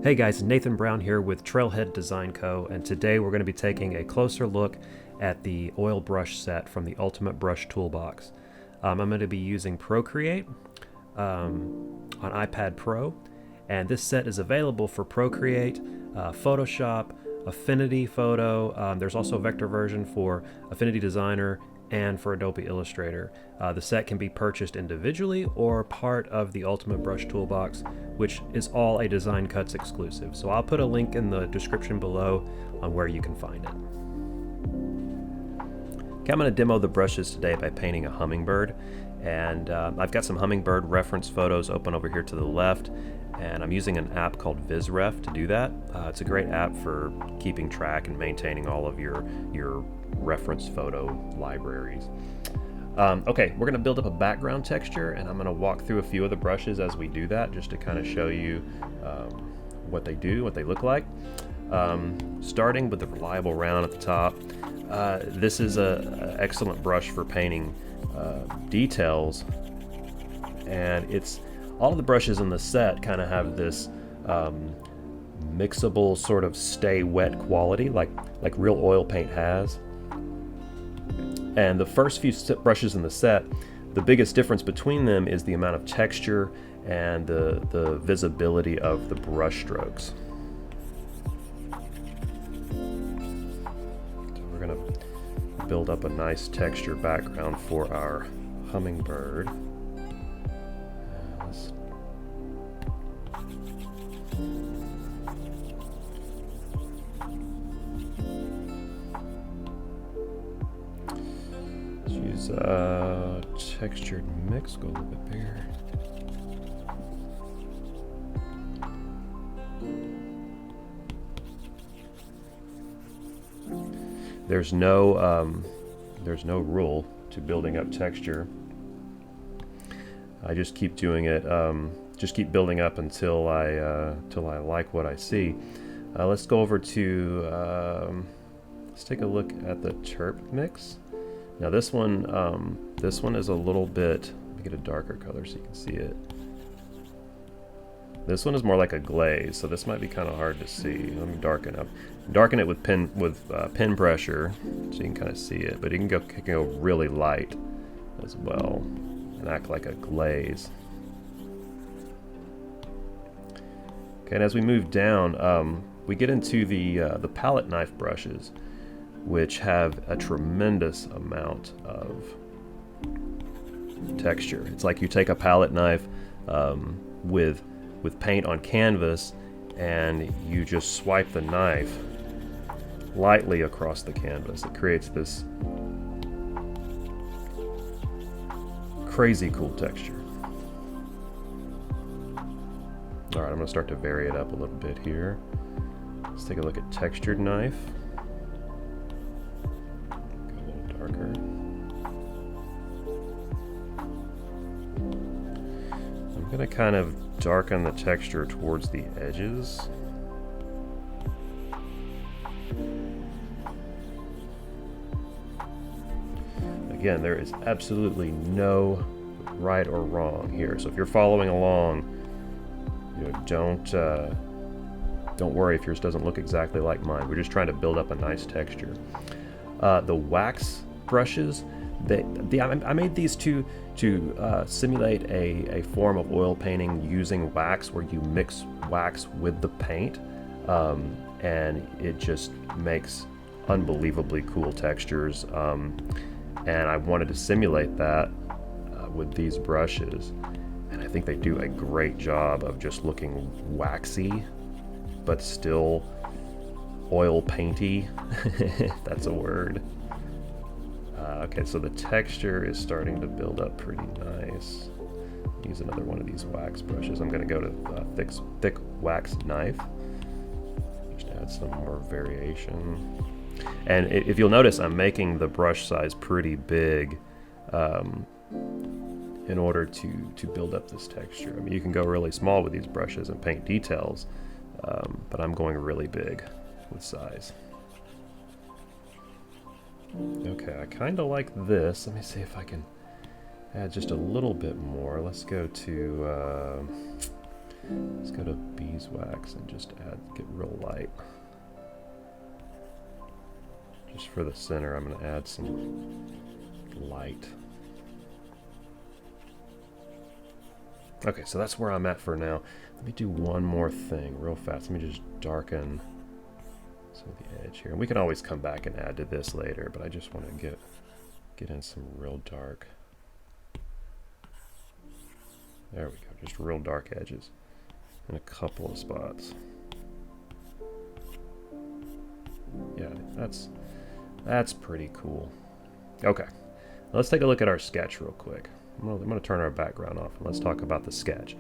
Hey guys, Nathan Brown here with Trailhead Design Co. And today we're going to be taking a closer look at the oil brush set from the Ultimate Brush Toolbox. I'm going to be using Procreate on iPad Pro, and this set is available for Procreate, Photoshop, Affinity Photo. There's also a vector version for Affinity Designer and for Adobe Illustrator. The set can be purchased individually or part of the Ultimate Brush Toolbox, which is all a Design Cuts exclusive. So I'll put a link in the description below on where you can find it. Okay, I'm going to demo the brushes today by painting a hummingbird, and I've got some hummingbird reference photos open over here to the left, and I'm using an app called VizRef to do that. It's a great app for keeping track and maintaining all of your reference photo libraries. Okay, we're going to build up a background texture, and I'm going to walk through a few of the brushes as we do that, just to kind of show you what they do, what they look like. Starting with the reliable round at the top. This is an excellent brush for painting details, and all of the brushes in the set kind of have this mixable sort of stay wet quality, like real oil paint has. And the first few brushes in the set, the biggest difference between them is the amount of texture and the visibility of the brush strokes. So we're going to build up a nice texture background for our hummingbird. Use textured mix, go a little bit bigger. There's no rule to building up texture. I just keep doing it, just keep building up until I like what I see. Let's go over to let's take a look at the terp mix. Now this one is a little bit, let me get a darker color so you can see it. This one is more like a glaze, so this might be kind of hard to see. Let me darken it with pen pressure so you can kind of see it, but it can go really light as well and act like a glaze. Okay, and as we move down, we get into the palette knife brushes, which have a tremendous amount of texture. It's like you take a palette knife with paint on canvas, and you just swipe the knife lightly across the canvas. It creates this crazy cool texture. All right, I'm gonna start to vary it up a little bit here. Let's take a look at textured knife. Darker. I'm going to kind of darken the texture towards the edges. Again, there is absolutely no right or wrong here. So if you're following along, don't worry if yours doesn't look exactly like mine. We're just trying to build up a nice texture. The wax brushes, I made these to simulate a form of oil painting using wax, where you mix wax with the paint, and it just makes unbelievably cool textures. And I wanted to simulate that with these brushes, and I think they do a great job of just looking waxy, but still oil painty, if that's a word. Okay, so the texture is starting to build up pretty nice. Use another one of these wax brushes. I'm going to go to thick wax knife. Just add some more variation. And if you'll notice, I'm making the brush size pretty big in order to build up this texture. I mean, you can go really small with these brushes and paint details, but I'm going really big with size. Okay, I kind of like this. Let me see if I can add just a little bit more. Let's go to Let's go to beeswax and just get real light. Just for the center, I'm going to add some light. Okay, so that's where I'm at for now. Let me do one more thing real fast. Let me just darken some of the edge here. And we can always come back and add to this later, but I just want to get in some real dark. There we go, just real dark edges in a couple of spots. Yeah, that's pretty cool. Okay, let's take a look at our sketch real quick. I'm gonna turn our background off and let's talk about the sketch.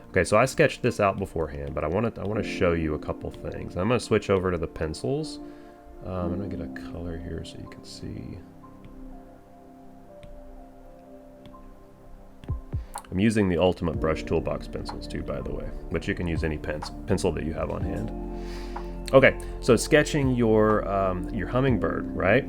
Okay, so I sketched this out beforehand, but I want to show you a couple things. I'm gonna switch over to the pencils. I'm gonna get a color here so you can see. I'm using the Ultimate Brush Toolbox pencils too, by the way, but you can use any pencil that you have on hand. Okay, so sketching your hummingbird, right?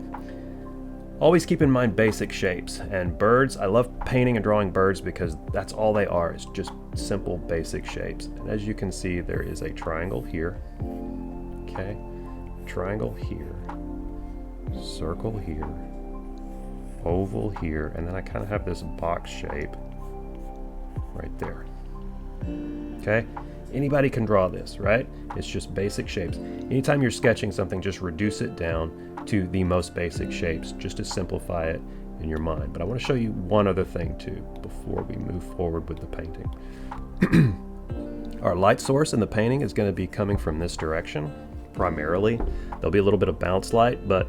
Always keep in mind basic shapes. And birds, I love painting and drawing birds because that's all they are. It's just simple, basic shapes. And as you can see, there is a triangle here. Okay, triangle here, circle here, oval here, and then I kind of have this box shape right there. Okay, anybody can draw this, right? It's just basic shapes. Anytime you're sketching something, just reduce it down to the most basic shapes, just to simplify it in your mind. But I want to show you one other thing too before we move forward with the painting. Our light source in the painting is going to be coming from this direction primarily. There'll be a little bit of bounce light, but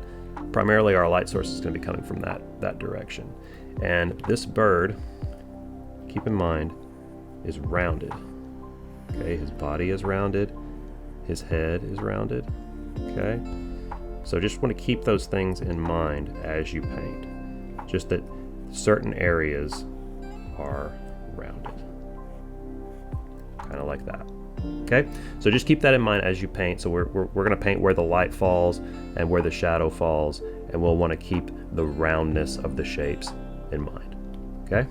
primarily our light source is going to be coming from that direction. And this bird, keep in mind, is rounded. Okay, his body is rounded, his head is rounded. Okay, so just want to keep those things in mind as you paint. Just that certain areas are rounded, kind of like that. Okay, so just keep that in mind as you paint. So we're going to paint where the light falls and where the shadow falls, and we'll want to keep the roundness of the shapes in mind. Okay.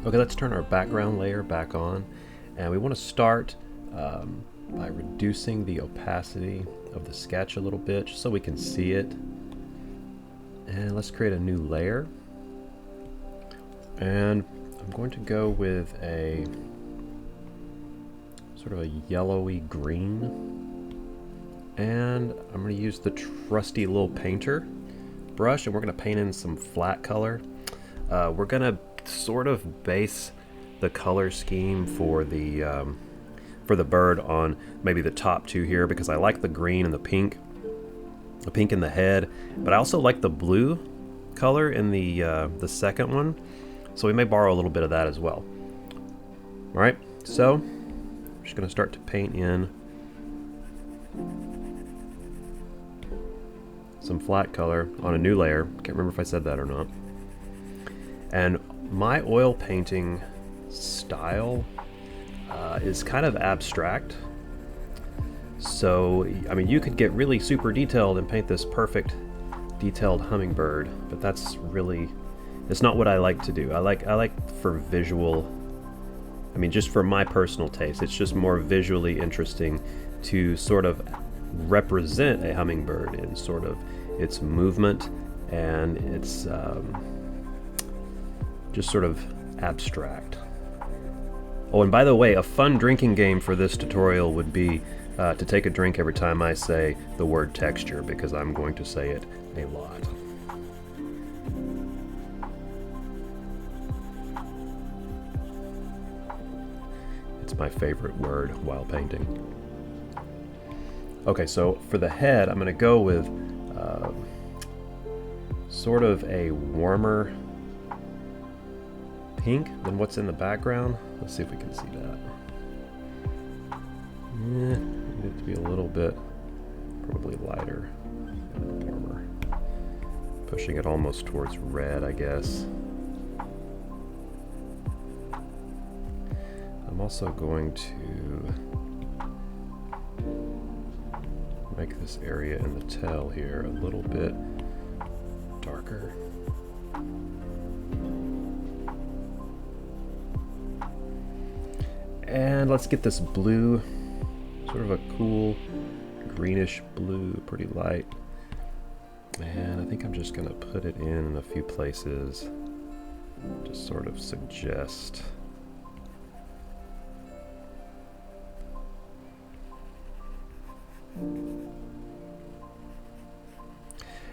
Okay, let's turn our background layer back on, and we want to start by reducing the opacity of the sketch a little bit just so we can see it. And let's create a new layer, and I'm going to go with a sort of a yellowy green, and I'm going to use the trusty little painter brush, and we're going to paint in some flat color. We're going to sort of base the color scheme for the bird on maybe the top two here, because I like the green and the pink in the head, but I also like the blue color in the second one, so we may borrow a little bit of that as well. All right, so I'm just going to start to paint in some flat color on a new layer. Can't remember if I said that or not. And my oil painting style is kind of abstract. So, I mean, you could get really super detailed and paint this perfect detailed hummingbird, but that's really, it's not what I like to do. I like for visual, I mean, just for my personal taste, it's just more visually interesting to sort of represent a hummingbird in sort of its movement and its just sort of abstract. Oh, and by the way, a fun drinking game for this tutorial would be to take a drink every time I say the word texture, because I'm going to say it a lot. It's my favorite word while painting. Okay, so for the head, I'm going to go with sort of a warmer pink than what's in the background. Let's see if we can see that. Need it to be a little bit, probably lighter and warmer. Pushing it almost towards red, I guess. I'm also going to make this area in the tail here a little bit darker. And let's get this blue, sort of a cool greenish blue, pretty light. And I think I'm just gonna put it in a few places to sort of suggest.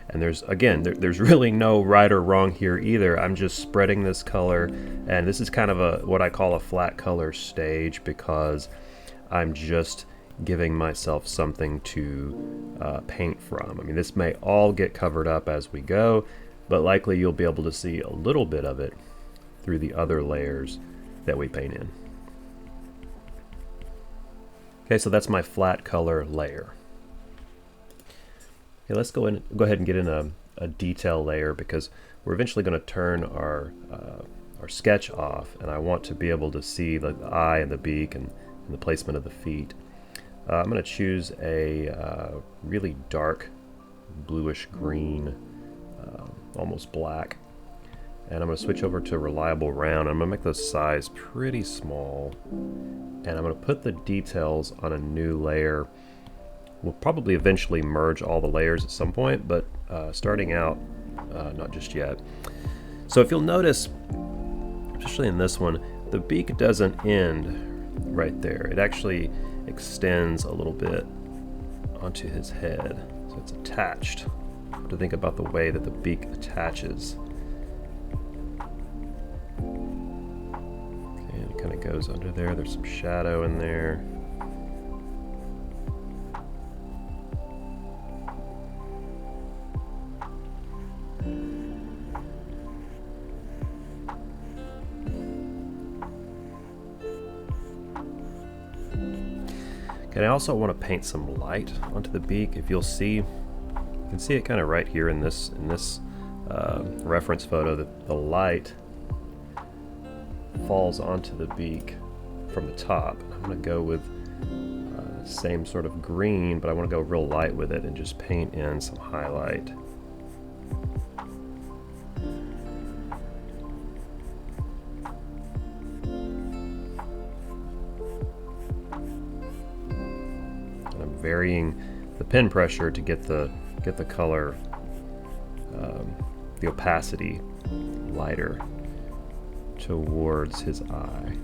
And there's, again, there's really no right or wrong here either. I'm just spreading this color, and this is kind of what I call a flat color stage, because I'm just giving myself something to paint from. I mean, this may all get covered up as we go, but likely you'll be able to see a little bit of it through the other layers that we paint in. Okay, so that's my flat color layer. Okay, let's go ahead and get in a detail layer, because we're eventually going to turn our sketch off, and I want to be able to see the eye and the beak and the placement of the feet. I'm going to choose a really dark bluish green, almost black, and I'm going to switch over to reliable round. I'm going to make the size pretty small, and I'm going to put the details on a new layer. We'll probably eventually merge all the layers at some point, but starting out, not just yet. So if you'll notice, especially in this one, the beak doesn't end right there. It actually extends a little bit onto his head, so it's attached. To think about the way that the beak attaches. Okay, and it kind of goes under there. There's some shadow in there. And I also want to paint some light onto the beak. If you'll see, you can see it kind of right here in this reference photo, that the light falls onto the beak from the top. I'm going to go with same sort of green, but I want to go real light with it and just paint in some highlight. Varying the pen pressure to get the color, the opacity lighter towards his eye.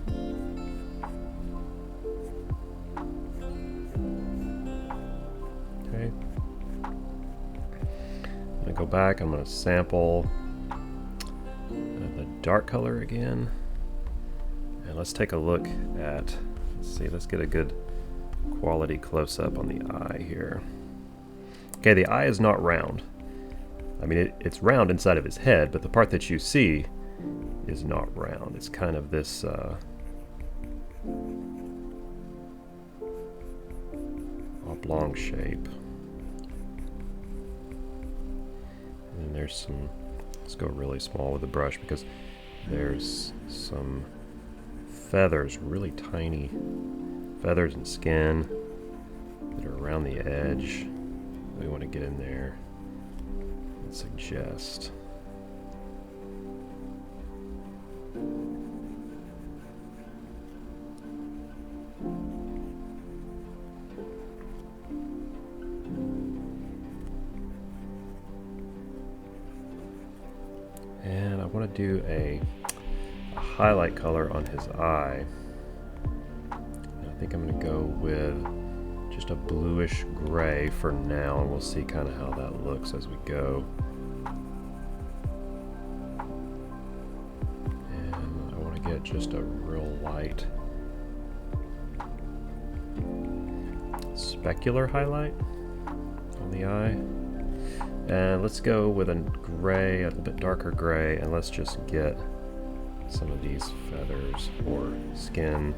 Okay. I'm gonna go back. I'm gonna sample the dark color again, and let's take a look at. Let's see. Let's get a good quality close-up on the eye here. Okay, the eye is not round. I mean, it's round inside of his head, but the part that you see is not round. It's kind of this oblong shape. And there's some, let's go really small with the brush, because there's some feathers, really tiny feathers and skin that are around the edge. We want to get in there and suggest. And I want to do a highlight color on his eye. I think I'm going to go with just a bluish gray for now, and we'll see kind of how that looks as we go. And I want to get just a real light specular highlight on the eye. And let's go with a gray, a little bit darker gray, and let's just get some of these feathers or skin.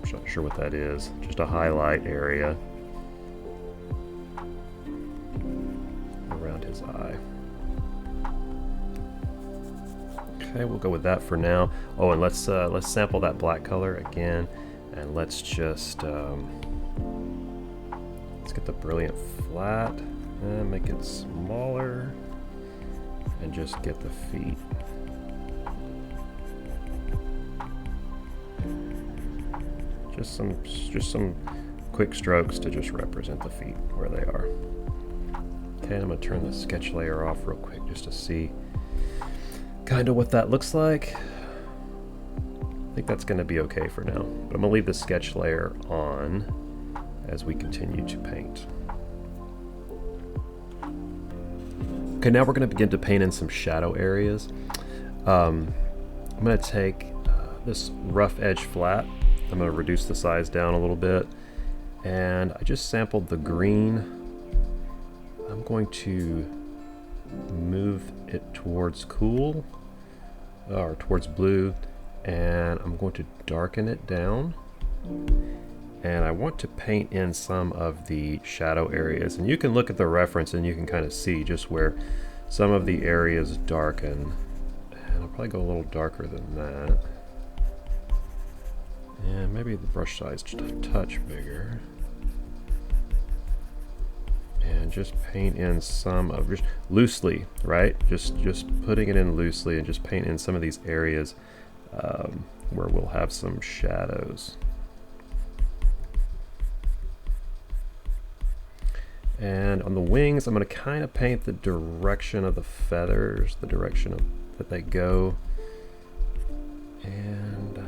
I'm not sure what that is, just a highlight area around his eye. Okay, we'll go with that for now. Oh, and let's sample that black color again, and let's just let's get the brilliant flat and make it smaller, and just get the feet. Just some quick strokes to just represent the feet where they are. Okay, I'm gonna turn the sketch layer off real quick just to see kind of what that looks like. I think that's gonna be okay for now, but I'm gonna leave the sketch layer on as we continue to paint. Okay, now we're gonna begin to paint in some shadow areas. I'm gonna take this rough edge flat. I'm going to reduce the size down a little bit, and I just sampled the green. I'm going to move it towards cool, or towards blue, and I'm going to darken it down, and I want to paint in some of the shadow areas, and you can look at the reference and you can kind of see just where some of the areas darken, and I'll probably go a little darker than that. And maybe the brush size just a touch bigger. And just paint in some of, just loosely, right? Just putting it in loosely and just paint in some of these areas where we'll have some shadows. And on the wings, I'm going to kind of paint the direction of the feathers, the direction that they go. And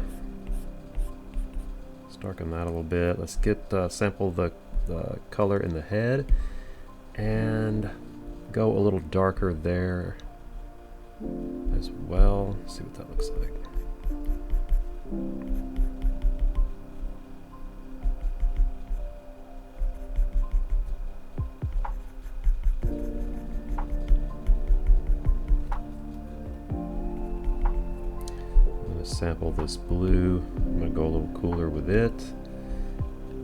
darken that a little bit. Let's get sample the color in the head and go a little darker there as well. Let's see what that looks like. Sample this blue. I'm going to go a little cooler with it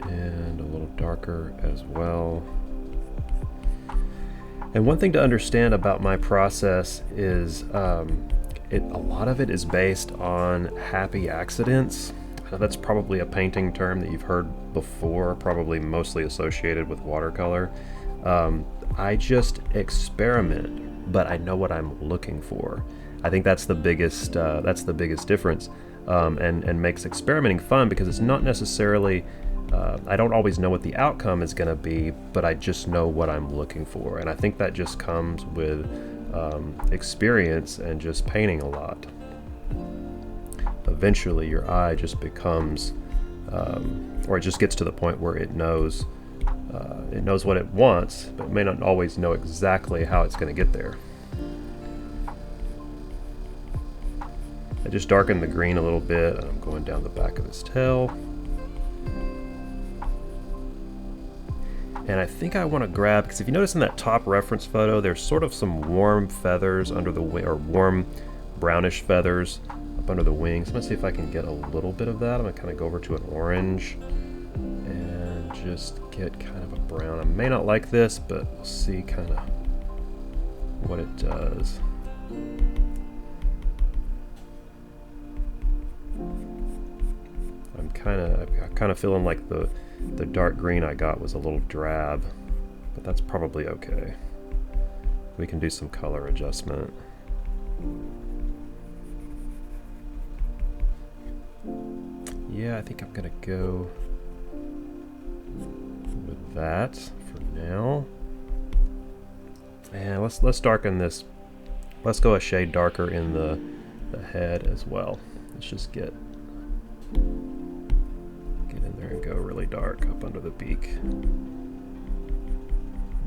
and a little darker as well. And one thing to understand about my process is a lot of it is based on happy accidents. That's probably a painting term that you've heard before, probably mostly associated with watercolor. I just experiment, but I know what I'm looking for. I think that's the biggest difference, and makes experimenting fun because it's not necessarily, I don't always know what the outcome is going to be, but I just know what I'm looking for, and I think that just comes with experience and just painting a lot. Eventually your eye just becomes, or it just gets to the point where it knows what it wants, but it may not always know exactly how it's going to get there. I just darkened the green a little bit, and I'm going down the back of his tail. And I think I want to grab, because if you notice in that top reference photo, there's sort of some warm feathers under the wing, or warm brownish feathers up under the wings. I'm going to see if I can get a little bit of that. I'm going to kind of go over to an orange and just get kind of a brown. I may not like this, but we'll see kind of what it does. I'm kind of feeling like the dark green I got was a little drab, but that's probably okay. We can do some color adjustment. Yeah, I think I'm gonna go with that for now. And let's darken this. Let's go a shade darker in the head as well. Let's just get in there and go really dark up under the beak.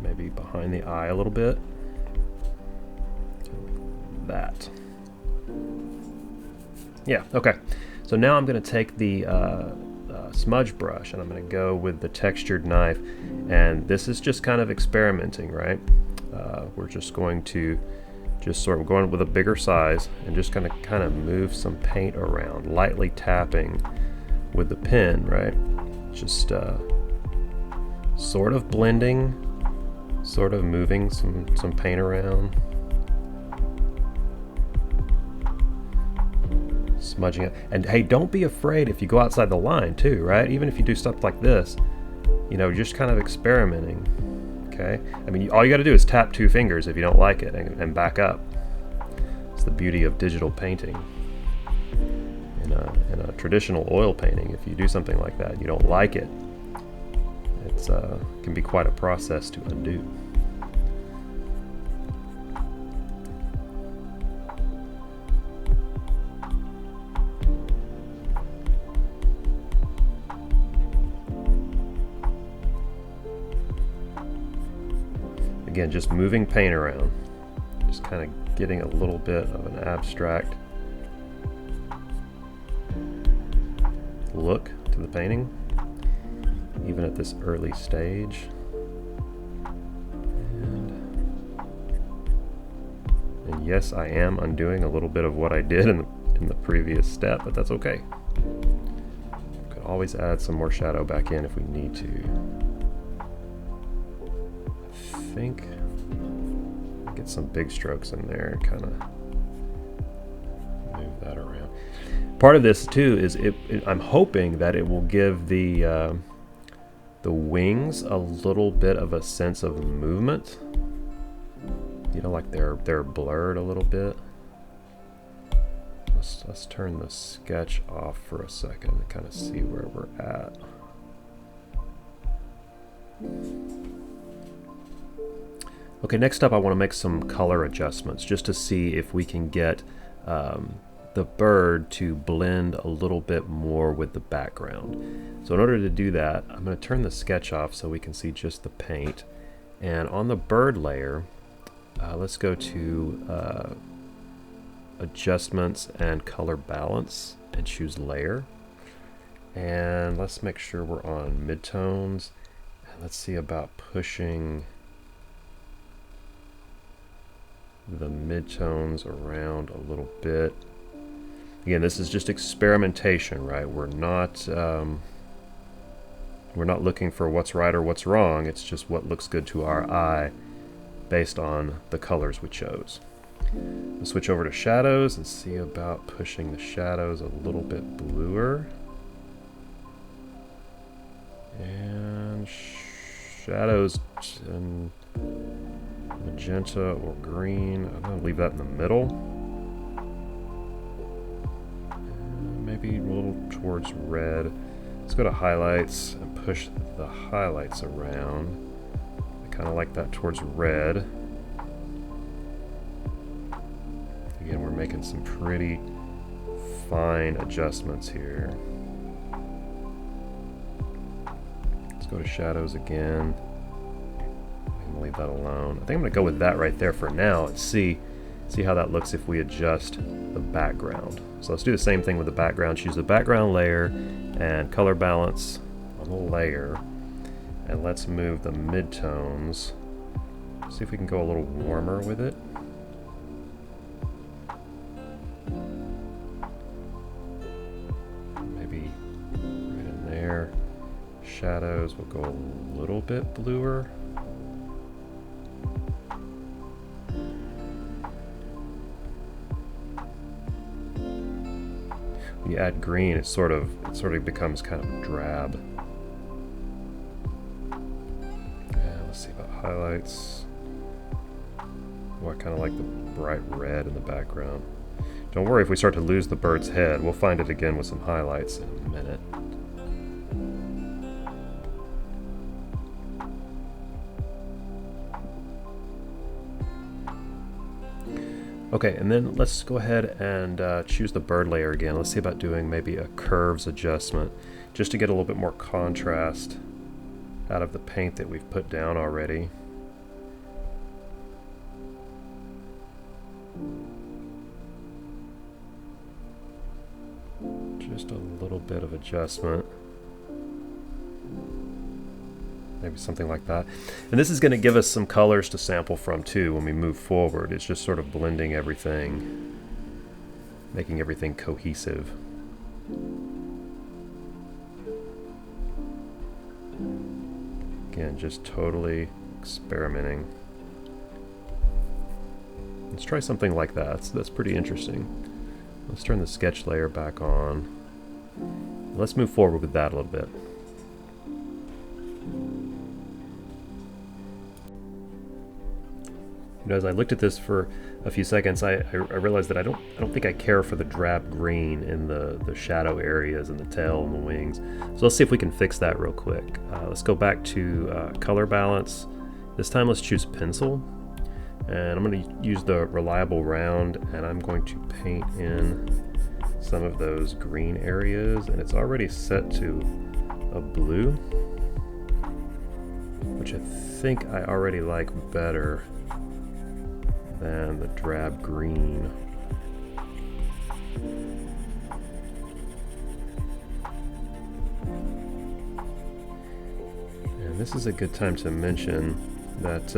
Maybe behind the eye a little bit. Like that. Yeah, okay. So now I'm going to take the smudge brush and I'm going to go with the textured knife. And this is just kind of experimenting, right? We're just going to sort of going with a bigger size and just kind of move some paint around, lightly tapping with the pen, right? Just sort of blending, sort of moving some paint around, smudging it. And hey, don't be afraid if you go outside the line too, right? Even if you do stuff like this, you know, just kind of experimenting. Okay, I mean, all you got to do is tap 2 fingers if you don't like it and back up. It's the beauty of digital painting. in a traditional oil painting, if you do something like that and you don't like it, it's can be quite a process to undo. Again, just moving paint around, just kind of getting a little bit of an abstract look to the painting, even at this early stage. And yes, I am undoing a little bit of what I did in the previous step, but that's okay. Could always add some more shadow back in if we need to. I think get some big strokes in there and kind of move that around. Part of this too is I'm hoping that it will give the wings a little bit of a sense of movement. You know, like they're blurred a little bit. Let's turn the sketch off for a second and kind of see where we're at. Okay, next up I want to make some color adjustments just to see if we can get the bird to blend a little bit more with the background. So in order to do that, I'm going to turn the sketch off so we can see just the paint. And on the bird layer, let's go to Adjustments and Color Balance and choose Layer. And let's make sure we're on midtones. And let's see about pushing the midtones around a little bit. Again, this is just experimentation, right? We're not looking for what's right or what's wrong. It's just what looks good to our eye based on the colors we chose. We'll switch over to shadows and see about pushing the shadows a little bit bluer. And shadows and magenta or green. I'm going to leave that in the middle. And maybe a little towards red. Let's go to highlights and push the highlights around. I kind of like that towards red. Again, we're making some pretty fine adjustments here. Let's go to shadows again. Leave that alone. I think I'm going to go with that right there for now and see how that looks if we adjust the background. So let's do the same thing with the background. Choose the background layer and color balance on the layer, and let's move the midtones. See if we can go a little warmer with it. Maybe right in there. Shadows will go a little bit bluer. When you add green, it sort of becomes kind of drab. And let's see about highlights. Oh, I kind of like the bright red in the background. Don't worry if we start to lose the bird's head. We'll find it again with some highlights in a minute. Okay, and then let's go ahead and choose the bird layer again. Let's see about doing maybe a curves adjustment, just to get a little bit more contrast out of the paint that we've put down already. Just a little bit of adjustment. Maybe something like that. And this is going to give us some colors to sample from too when we move forward. It's just sort of blending everything, making everything cohesive. Again, just totally experimenting. Let's try something like that. That's pretty interesting. Let's turn the sketch layer back on. Let's move forward with that a little bit. You know, as I looked at this for a few seconds, I realized that I don't think I care for the drab green in the shadow areas and the tail and the wings. So let's see if we can fix that real quick. Let's go back to color balance. This time let's choose pencil, and I'm going to use the reliable round, and I'm going to paint in some of those green areas, and it's already set to a blue, which I think I already like better than the drab green. And this is a good time to mention that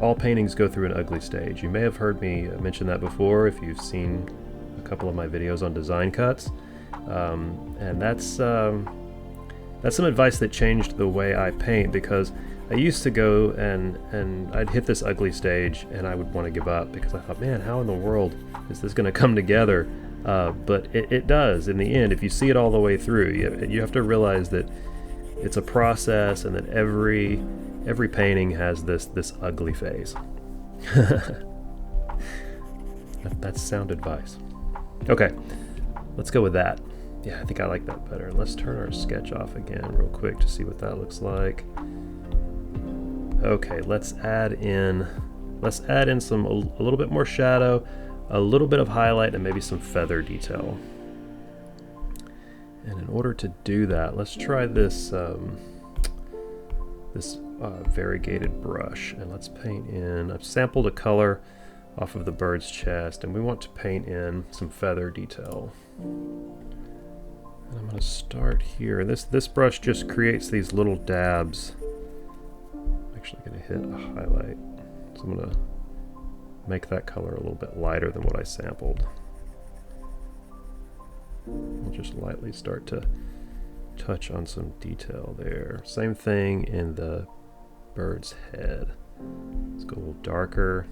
all paintings go through an ugly stage. You may have heard me mention that before if you've seen a couple of my videos on design cuts. And that's some advice that changed the way I paint, because I used to go and I'd hit this ugly stage and I would want to give up because I thought, man, how in the world is this going to come together? But it does in the end. If you see it all the way through, you have to realize that it's a process, and that every painting has this ugly phase. That's sound advice. Okay, let's go with that. Yeah, I think I like that better. Let's turn our sketch off again real quick to see what that looks like. Okay, let's add in some a little bit more shadow, a little bit of highlight, and maybe some feather detail. And in order to do that, let's try this variegated brush, and let's paint in. I've sampled a color off of the bird's chest, and we want to paint in some feather detail. And I'm going to start here. This brush just creates these little dabs. I'm actually going to hit a highlight, so I'm going to make that color a little bit lighter than what I sampled. We'll just lightly start to touch on some detail there. Same thing in the bird's head. Let's go a little darker.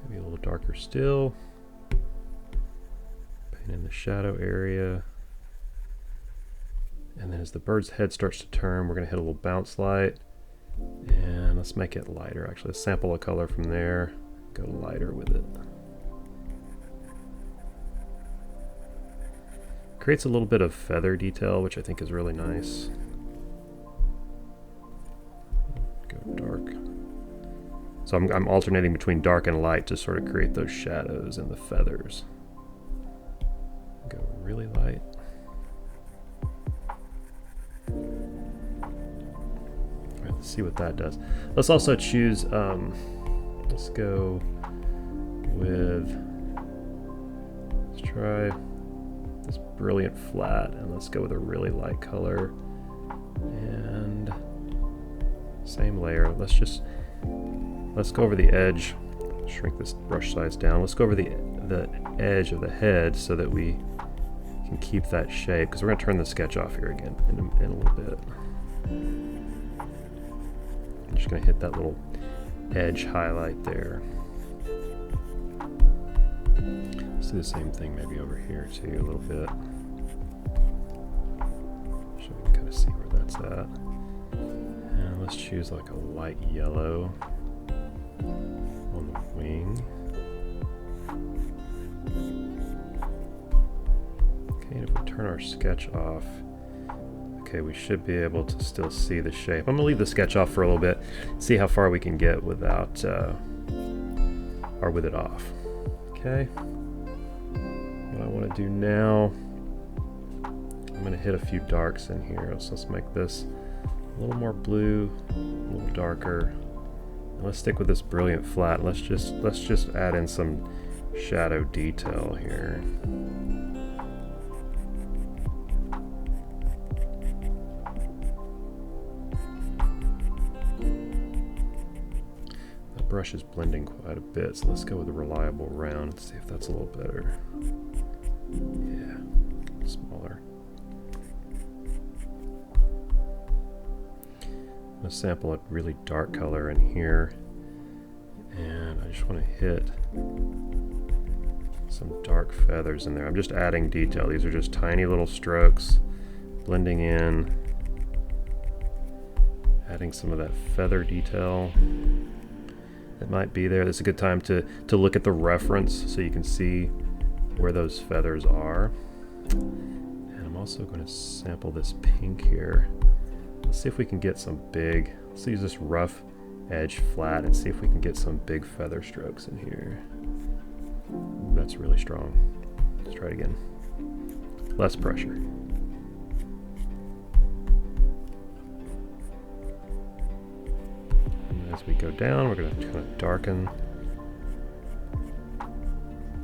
Maybe a little darker still. Paint in the shadow area. And then as the bird's head starts to turn, we're going to hit a little bounce light. And let's make it lighter. Actually, let's sample a color from there. Go lighter with it. Creates a little bit of feather detail, which I think is really nice. Go dark. So I'm alternating between dark and light to sort of create those shadows and the feathers. Go really light. All right, let's see what that does. Let's also choose, let's go with, let's try this brilliant flat, and let's go with a really light color, and same layer. Let's go over the edge, shrink this brush size down. Let's go over the edge of the head so that we can keep that shape, because we're going to turn the sketch off here again in a little bit. I'm just going to hit that little edge highlight there. Let's do the same thing maybe over here too, a little bit, so we can kind of see where that's at. And let's choose like a light yellow on the wing. Okay, and if we turn our sketch off, okay, we should be able to still see the shape. I'm gonna leave the sketch off for a little bit, see how far we can get without, or with it off. Okay. What I want to do now, I'm going to hit a few darks in here. So let's make this a little more blue, a little darker. And let's stick with this brilliant flat. Let's just add in some shadow detail here. That brush is blending quite a bit, so let's go with a reliable round and see if that's a little better. Yeah, smaller. I'm going to sample a really dark color in here, and I just want to hit some dark feathers in there. I'm just adding detail. These are just tiny little strokes, blending in, Adding some of that feather detail that might be there. This is a good time to look at the reference so you can see where those feathers are. And I'm also going to sample this pink here. Let's see if we can get some big, let's use this rough edge flat and see if we can get some big feather strokes in here. Ooh, that's really strong. Let's try it again. Less pressure. As we go down, we're going to kind of darken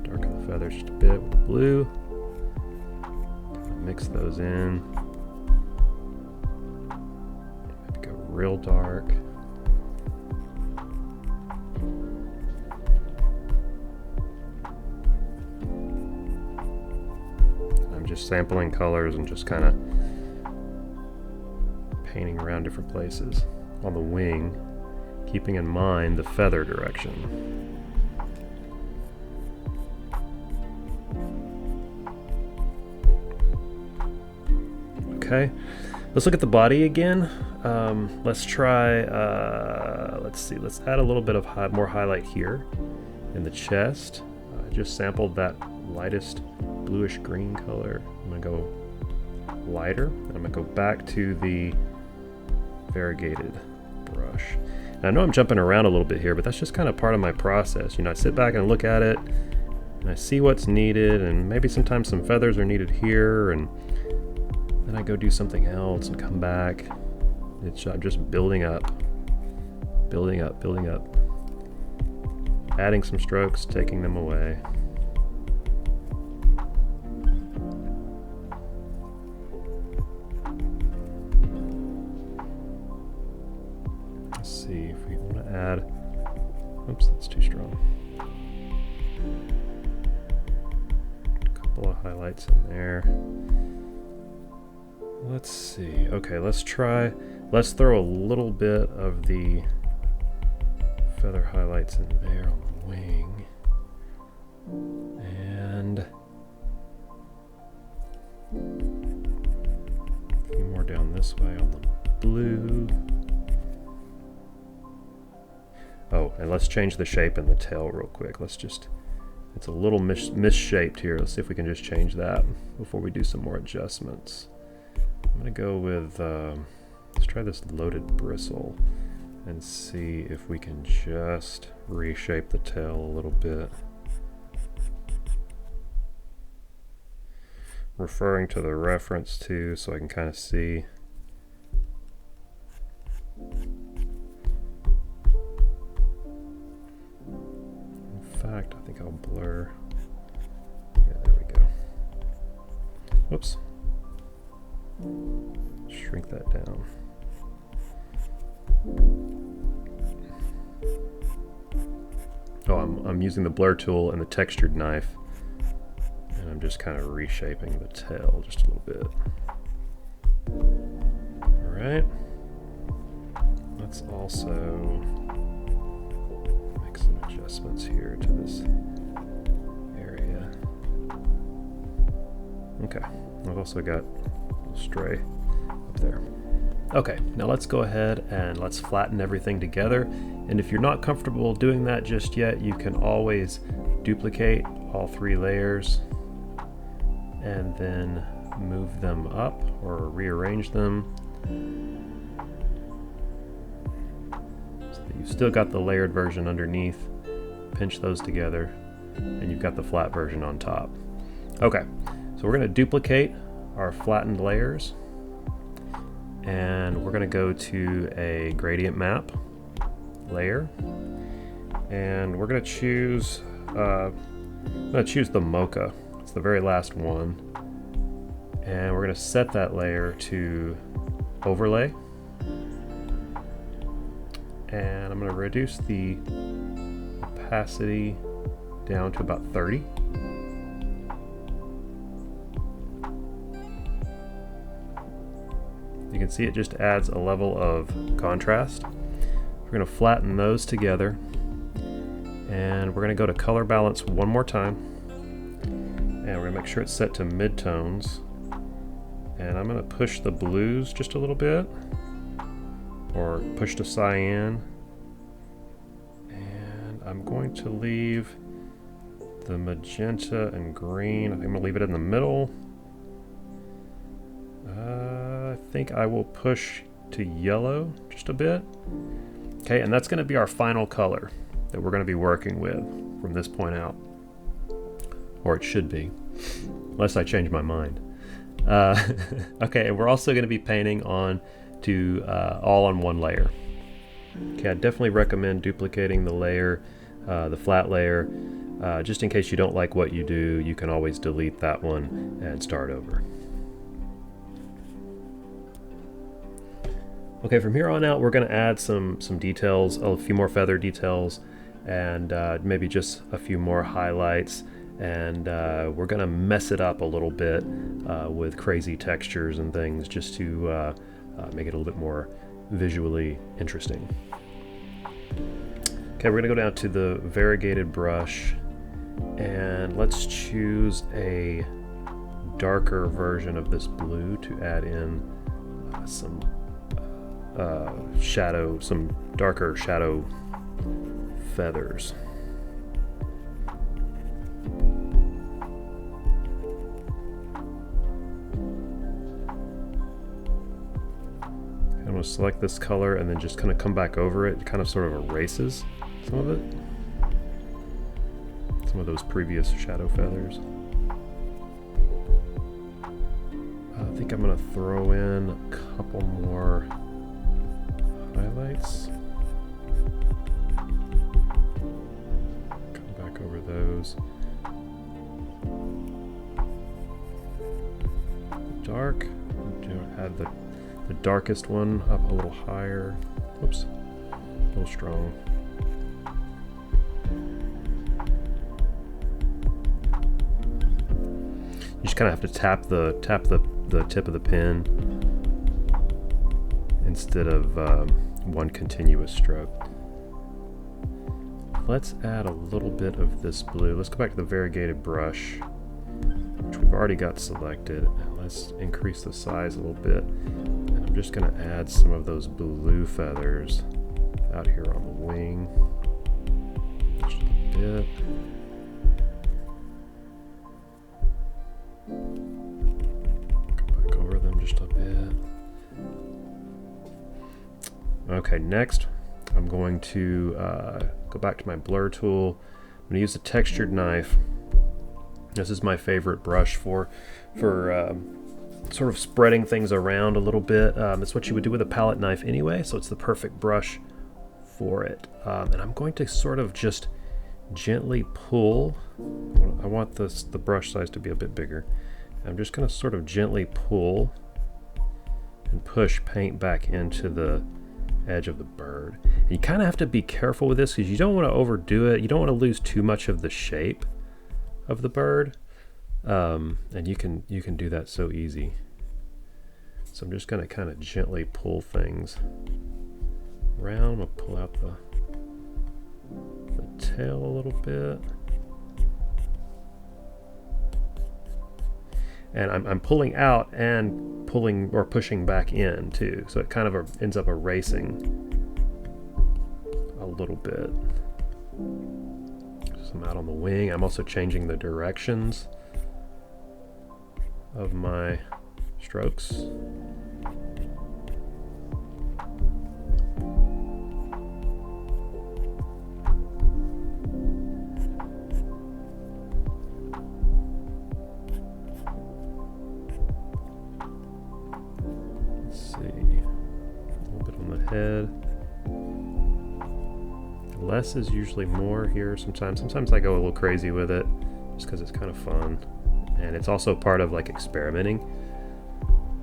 the feathers just a bit with the blue. Mix those in. Maybe go real dark. I'm just sampling colors and just kind of painting around different places on the wing, keeping in mind the feather direction. Okay, let's look at the body again. Let's try, let's see, let's add a little bit of more highlight here in the chest. I just sampled that lightest bluish green color. I'm gonna go lighter. I'm gonna go back to the variegated brush. And I know I'm jumping around a little bit here, but that's just kind of part of my process. You know, I sit back and look at it, and I see what's needed, and maybe sometimes some feathers are needed here, and then I go do something else and come back. I'm just building up, building up, building up. Adding some strokes, taking them away. Let's see if we want to add, oops, that's too strong. A couple of highlights in there. Let's see, okay, let's throw a little bit of the feather highlights in there on the wing. And a few more down this way on the blue. Oh, and let's change the shape in the tail real quick. It's a little misshaped here. Let's see if we can just change that before we do some more adjustments. I'm gonna go with, let's try this loaded bristle and see if we can just reshape the tail a little bit. Referring to the reference too, so I can kind of see. In fact, I think I'll blur. Yeah, there we go. Whoops. Shrink that down. Oh, I'm using the blur tool and the textured knife, and I'm just kind of reshaping the tail just a little bit. All right. Let's also make some adjustments here to this area. Okay, I've also got a stray up there. Okay, now let's go ahead and let's flatten everything together. And if you're not comfortable doing that just yet, you can always duplicate all 3 layers and then move them up or rearrange them so that you've still got the layered version underneath. Pinch those together and you've got the flat version on top. Okay, so we're going to duplicate our flattened layers, and we're going to go to a gradient map layer, and we're going to choose the mocha. It's the very last one, and we're going to set that layer to overlay, and I'm going to reduce the opacity down to about 30. You can see it just adds a level of contrast. We're going to flatten those together, and we're going to go to color balance one more time, and we're going to make sure it's set to midtones, and I'm going to push the blues just a little bit, or push to cyan. And I'm going to leave the magenta and green. I'm going to leave it in the middle. I think I will push to yellow just a bit. Okay, and that's going to be our final color that we're going to be working with from this point out. Or it should be, unless I change my mind. Okay, and we're also going to be painting on to all on one layer. Okay, I definitely recommend duplicating the layer, the flat layer. Just in case you don't like what you do, you can always delete that one and start over. Okay, from here on out, we're going to add some details, a few more feather details, and maybe just a few more highlights. And we're going to mess it up a little bit with crazy textures and things, just to make it a little bit more visually interesting. Okay, we're going to go down to the variegated brush, and let's choose a darker version of this blue to add in some shadow, some darker shadow feathers. I'm going to select this color and then just kind of come back over it. It kind of sort of erases some of it, some of those previous shadow feathers. I think I'm going to throw in a couple more highlights. Come back over those. Dark. Add the darkest one up a little higher. Whoops. A little strong. You just kind of have to tap the tip of the pen instead of one continuous stroke. Let's add a little bit of this blue. Let's go back to the variegated brush, which we've already got selected, and let's increase the size a little bit. And I'm just going to add some of those blue feathers out here on the wing, just a bit. Go back over them just a bit. Okay, next I'm going to go back to my blur tool. I'm going to use the textured knife. This is my favorite brush for sort of spreading things around a little bit. It's what you would do with a palette knife anyway, so it's the perfect brush for it. And I'm going to sort of just gently pull. I want the brush size to be a bit bigger. I'm just going to sort of gently pull and push paint back into the edge of the bird. And you kind of have to be careful with this because you don't want to overdo it. You don't want to lose too much of the shape of the bird, and you can do that so easy. So I'm just going to kind of gently pull things around. I'm going to pull out the tail a little bit, and I'm pulling out and pulling or pushing back in too, so it kind of ends up erasing a little bit. Some out on the wing. I'm also changing the directions of my strokes. Let's see, a little bit on the head. Less is usually more here sometimes. Sometimes I go a little crazy with it just because it's kind of fun. And it's also part of like experimenting.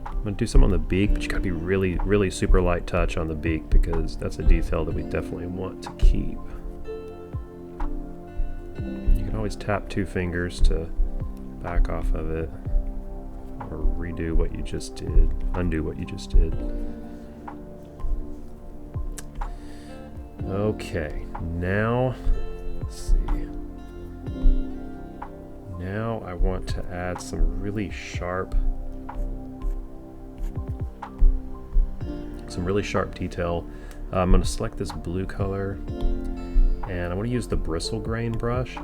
I'm going to do some on the beak, but you got to be really, really super light touch on the beak because that's a detail that we definitely want to keep. You can always tap 2 fingers to back off of it or redo what you just did, undo what you just did. Okay, now, let's see. Now I want to add some really sharp some really sharp detail. I'm going to select this blue color, and I want to use the bristle grain brush,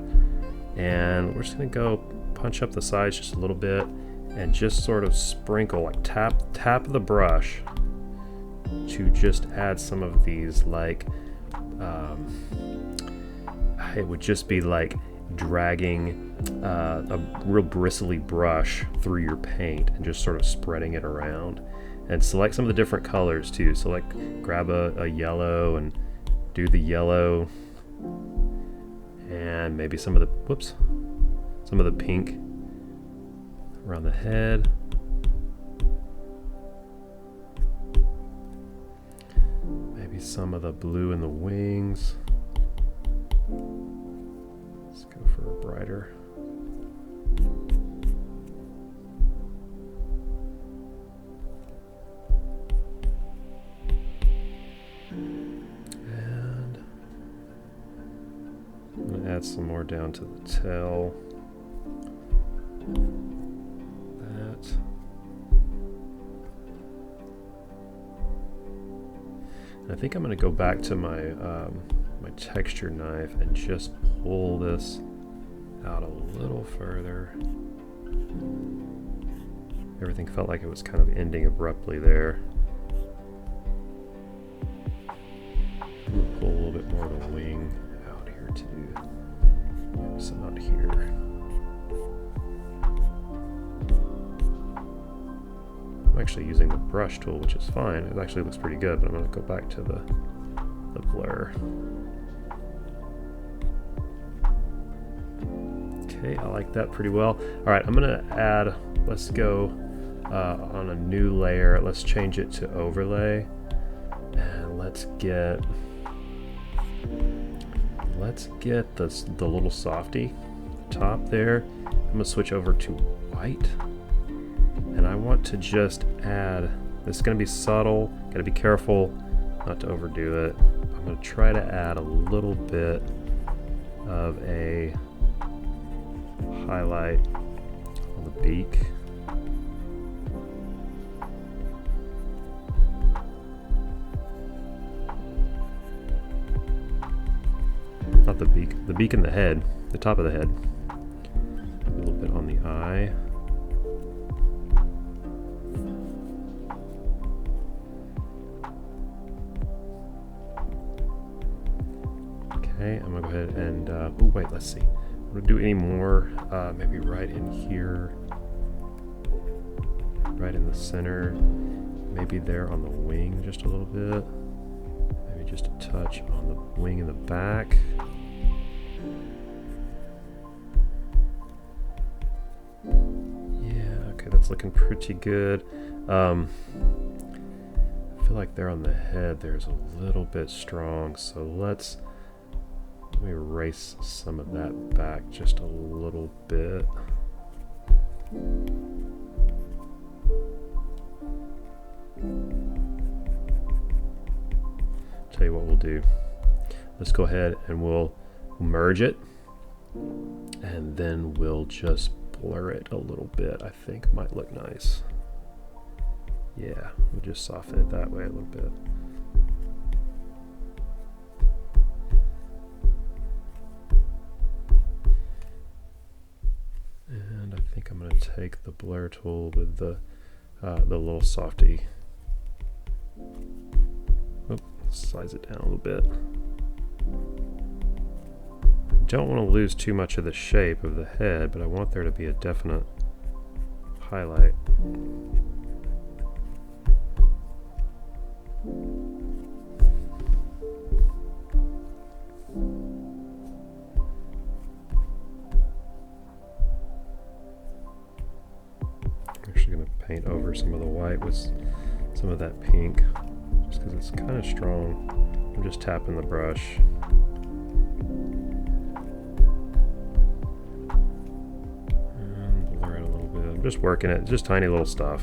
and we're just going to go punch up the sides just a little bit and just sort of sprinkle, like tap the brush to just add some of these, like it would just be like dragging a real bristly brush through your paint and just sort of spreading it around. And select some of the different colors too. So like grab a yellow and do the yellow, and maybe some of the pink around the head. Maybe some of the blue in the wings. Let's go for a brighter. And I'm going to add some more down to the tail. That. And I think I'm going to go back to my my texture knife and just pull this out a little further. Everything felt like it was kind of ending abruptly there. I'm going to pull a little bit more of the wing out here too. Maybe some out here. I'm actually using the brush tool, which is fine. It actually looks pretty good, but I'm going to go back to the blur. Okay, I like that pretty well. All right, I'm going to add, let's go on a new layer. Let's change it to overlay. And let's get the little softy top there. I'm going to switch over to white. And I want to just add, this is going to be subtle, got to be careful not to overdo it. I'm going to try to add a little bit of a highlight on the beak. Not the beak and the head, the top of the head. A little bit on the eye. Okay, I'm gonna go ahead and, oh wait, let's see. I'm gonna do any more, maybe right in here, right in the center, maybe there on the wing just a little bit, maybe just a touch on the wing in the back. Yeah, okay, that's looking pretty good. I feel like there on the head there's a little bit strong, so let me erase some of that back just a little bit. Tell you what we'll do. Let's go ahead and we'll merge it, and then we'll just blur it a little bit. I think might look nice. Yeah, we'll just soften it that way a little bit. And I think I'm going to take the blur tool with the little softy. Oh, size it down a little bit. I don't want to lose too much of the shape of the head, but I want there to be a definite highlight. Actually going to paint over some of the white with some of that pink, just because it's kind of strong. I'm just tapping the brush. And blur it a little bit. I'm just working it, just tiny little stuff.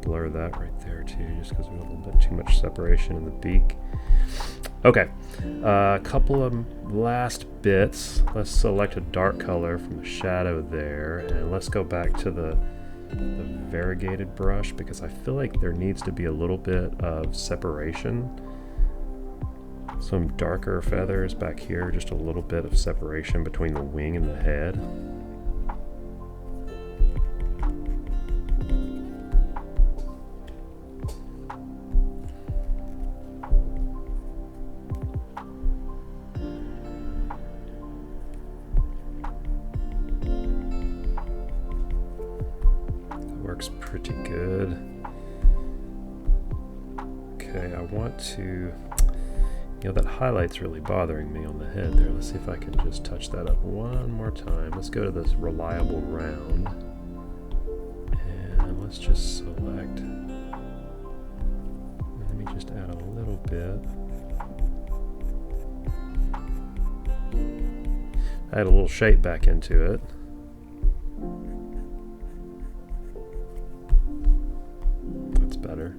Blur that right there too, just because we have a little bit too much separation in the beak. Okay, a couple of last bits. Let's select a dark color from the shadow there, and let's go back to the variegated brush, because I feel like there needs to be a little bit of separation. Some darker feathers back here, just a little bit of separation between the wing and the head. Works pretty good. Okay, I want to, that highlight's really bothering me on the head there. Let's see if I can just touch that up one more time. Let's go to this reliable round, and let's just select, let me just add a little bit. Add a little shape back into it. Better.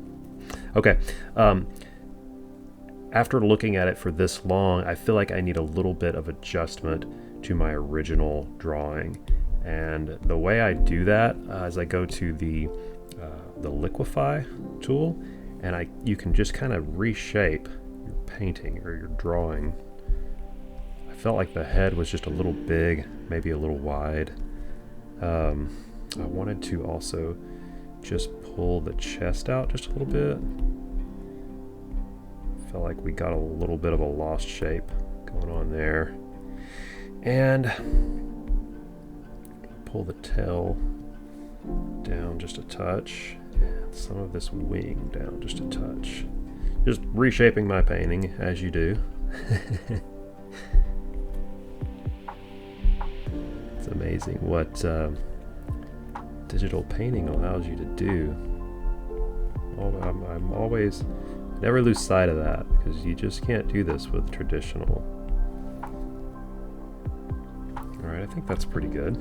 Okay. After looking at it for this long, I feel like I need a little bit of adjustment to my original drawing. And the way I do that is I go to the liquify tool, and you can just kind of reshape your painting or your drawing. I felt like the head was just a little big, maybe a little wide. I wanted to also just pull the chest out just a little bit. Felt like we got a little bit of a lost shape going on there. And pull the tail down just a touch, and some of this wing down just a touch. Just reshaping my painting as you do. It's amazing what digital painting allows you to do. I'm always, never lose sight of that, because you just can't do this with traditional. Alright, I think that's pretty good.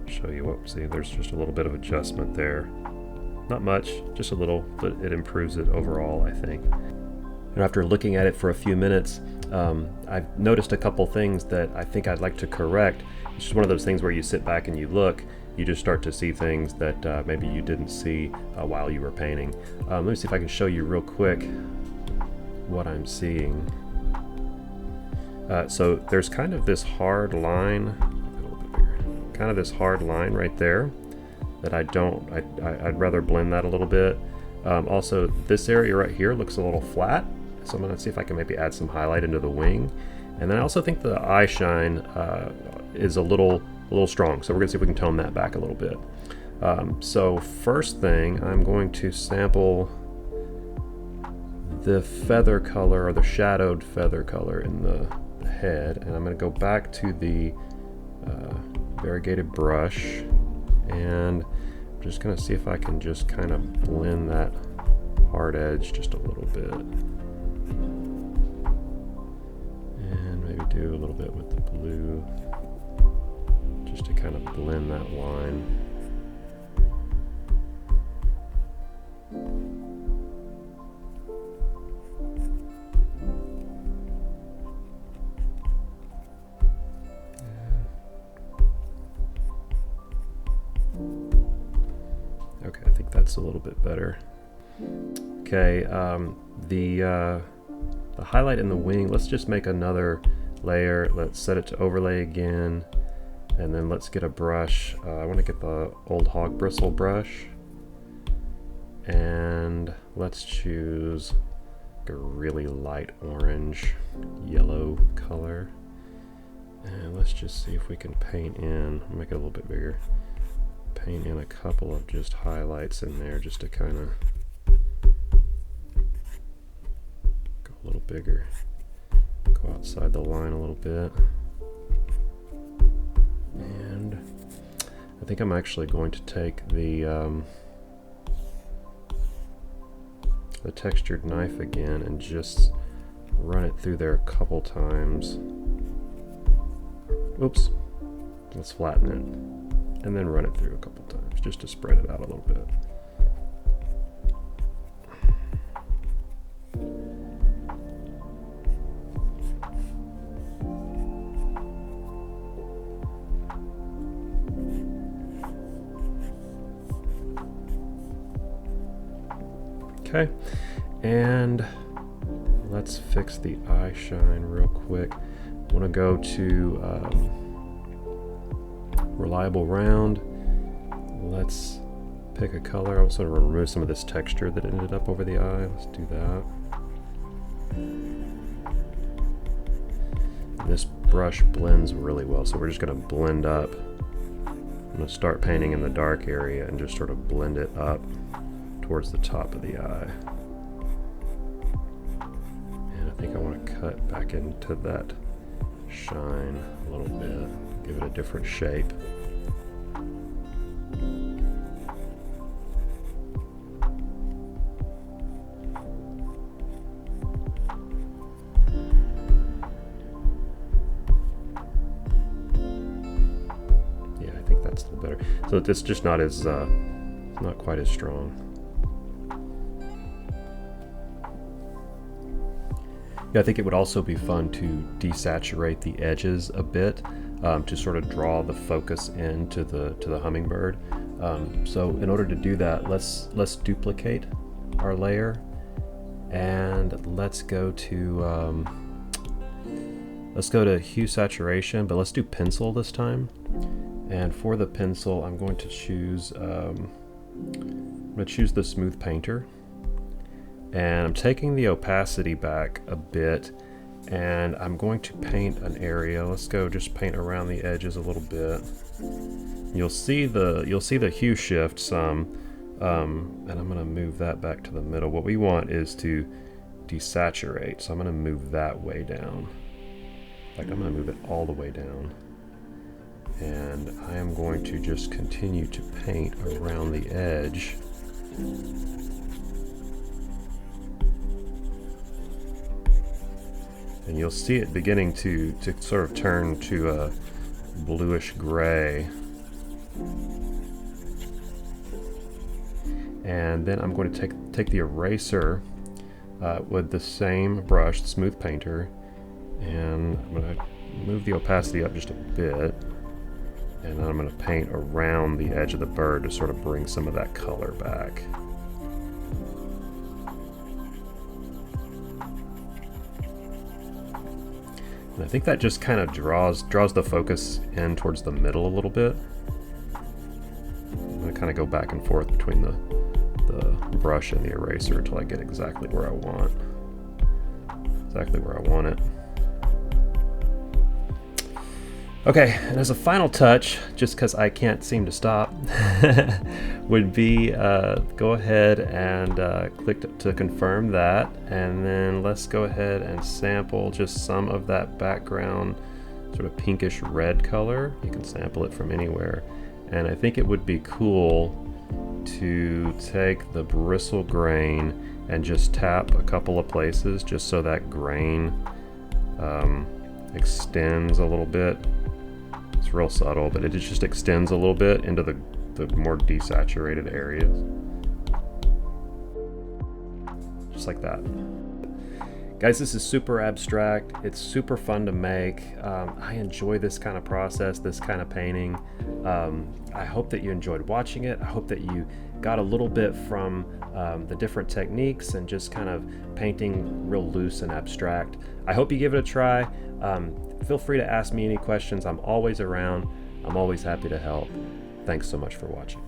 Show you what, see, there's just a little bit of adjustment there. Not much, just a little, but it improves it overall, I think. And after looking at it for a few minutes, I've noticed a couple things that I think I'd like to correct. It's just one of those things where you sit back and you look, you just start to see things that maybe you didn't see while you were painting. Let me see if I can show you real quick what I'm seeing. So there's kind of this hard line, a little bit bigger, kind of this hard line right there that I'd rather blend that a little bit. Also, this area right here looks a little flat, so I'm gonna see if I can maybe add some highlight into the wing. And then I also think the eye shine is a little strong, so we're gonna see if we can tone that back a little bit. So first thing, I'm going to sample the feather color, or the shadowed feather color in the head, and I'm gonna go back to the variegated brush, and I'm just gonna see if I can just kind of blend that hard edge just a little bit. And maybe do a little bit with the blue, just to kind of blend that line. Okay, I think that's a little bit better. Okay, the highlight in the wing, let's just make another layer. Let's set it to overlay again, and then let's get a brush. I want to get the old hog bristle brush, and let's choose a really light orange yellow color, and let's just see if we can paint in, make it a little bit bigger, paint in a couple of just highlights in there just to kind of go a little bigger, go outside the line a little bit. And I think I'm actually going to take the textured knife again and just run it through there a couple times. Oops, let's flatten it, and then run it through a couple times just to spread it out a little bit. Okay, and let's fix the eye shine real quick. I want to go to reliable round. Let's pick a color. I also want to remove some of this texture that ended up over the eye. Let's do that. This brush blends really well, so we're just going to blend up. I'm going to start painting in the dark area and just sort of blend it up towards the top of the eye. And I think I want to cut back into that shine a little bit, give it a different shape. Better. So it's just not as not quite as strong. Yeah, I think it would also be fun to desaturate the edges a bit to sort of draw the focus into the hummingbird. So in order to do that, let's duplicate our layer and let's go to hue saturation, but let's do pencil this time. And for the pencil, I'm going to choose the smooth painter, and I'm taking the opacity back a bit, and I'm going to paint an area. Let's go just paint around the edges a little bit. You'll see the hue shift some, and I'm going to move that back to the middle. What we want is to desaturate, so I'm going to move that way down. In fact, I'm going to move it all the way down. And I am going to just continue to paint around the edge. And you'll see it beginning to sort of turn to a bluish gray. And then I'm going to take the eraser with the same brush, the smooth painter, and I'm going to move the opacity up just a bit. And then I'm going to paint around the edge of the bird to sort of bring some of that color back. And I think that just kind of draws the focus in towards the middle a little bit. I'm going to kind of go back and forth between the brush and the eraser until I get exactly where I want. It. Okay, and as a final touch, just because I can't seem to stop, would be go ahead and click to confirm that, and then let's go ahead and sample just some of that background sort of pinkish red color. You can sample it from anywhere, and I think it would be cool to take the bristle grain and just tap a couple of places just so that grain extends a little bit. It's real subtle, but it just extends a little bit into the more desaturated areas. Just like that. Guys, this is super abstract. It's super fun to make. I enjoy this kind of process, this kind of painting. I hope that you enjoyed watching it. I hope that you got a little bit from the different techniques and just kind of painting real loose and abstract. I hope you give it a try. Feel free to ask me any questions. I'm always around. I'm always happy to help. Thanks so much for watching.